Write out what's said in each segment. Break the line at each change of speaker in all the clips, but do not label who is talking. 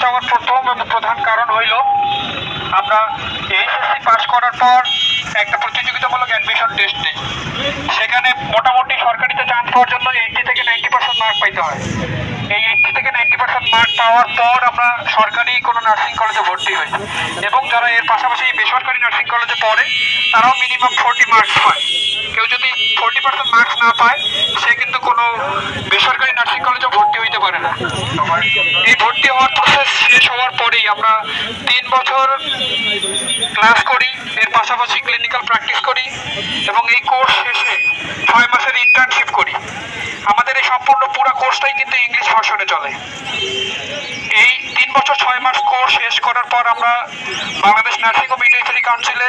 চাওয়ার প্রথম এবং প্রধান কারণ হইল আমরা এইচএসসি পাস করার পর একটা প্রতিযোগিতামূলক অ্যাডমিশন টেস্ট দিই। সেখানে মোটামুটি সরকারিতে চান্স পাওয়ার জন্য 80 থেকে 90% মার্ক পাইতে হয়। এই 80 থেকে 90% মার্ক পাওয়ার পর আমরা সরকারি কোনো নার্সিং কলেজে ভর্তি হই, এবং যারা এর পাশাপাশি বেসরকারি নার্সিং কলেজে পড়ে তারাও মিনিমাম 40 মার্কস পায়। কেউ যদি 40% মার্কস না পায় সে কিন্তু কোনো বেসরকারি নার্সিং কলেজে ভর্তি হইতে পারে না। এই ভর্তি হওয়ার প্রসেস শেষ হওয়ার পরেই আমরা 3 বছর ক্লাস করি, এর পাশাপাশি ক্লিনিক্যাল প্র্যাকটিস করি, এবং এই কোর্স শেষে 6 মাসের ইন্টার্নশিপ করি। আমাদের এই সম্পূর্ণ পুরো কোর্সটাই কিন্তু ইংলিশ ভার্সনে চলে। এই 3 বছর 6 মাস কোর্স শেষ করার পর আমরা বাংলাদেশ নার্সিং ও মিডওয়াইফারি কাউন্সিলে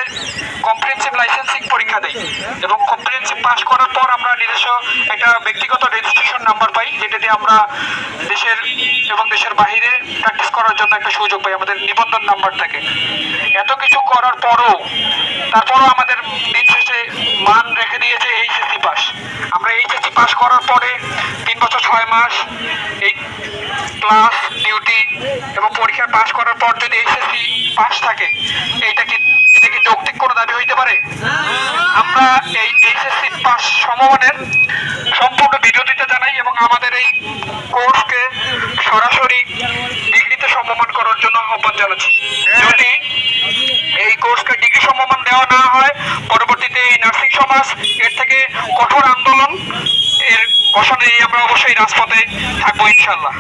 কম্প্রিহেনসিভ লাইসেন্সিং পরীক্ষা দিই, এবং কম্প্রিহেনসিভ পাস করার পর আমরা নিজস্ব একটা ব্যক্তিগত রেজিস্ট্রেশন নাম্বার পাই, যেটা দিয়ে আমরা দেশের এবং দেশের বাইরে প্র্যাকটিস করার জন্য একটা সুযোগ পাই আমাদের নিবন্ধন নাম্বার থেকে। এত কিছু করার পরও তারপরও আমাদের দিন শেষে মান রেখে দিয়েছে এইচএসসি পাস। আমরা এইচএসসি পাস করার পরে 3 বছর 6 মাস এই ক্লাস ডিউটি এবং পরীক্ষা পাস করার পর যদি এইচএসসি পাস থাকে, এটা কি যৌক্তিক কোনো দাবি হইতে পারে? আমরা এই এইচএসসি পাস সমমানের সম্পূর্ণ বিরোধিতা জানাই, এবং আমাদের এই কোর্সকে সরাসরি ডিগ্রিতে সমমান করার জন্য আহ্বান জানাচ্ছি। যদি এই কোর্সকে ডিগ্রি সমমান দেওয়া না হয়, পরবর্তীতে এই নার্সিং সমাজ এর থেকে কঠোর আন্দোলন এর ঘোষণায় আমরা অবশ্যই রাজপথে থাকবো ইনশাল্লাহ।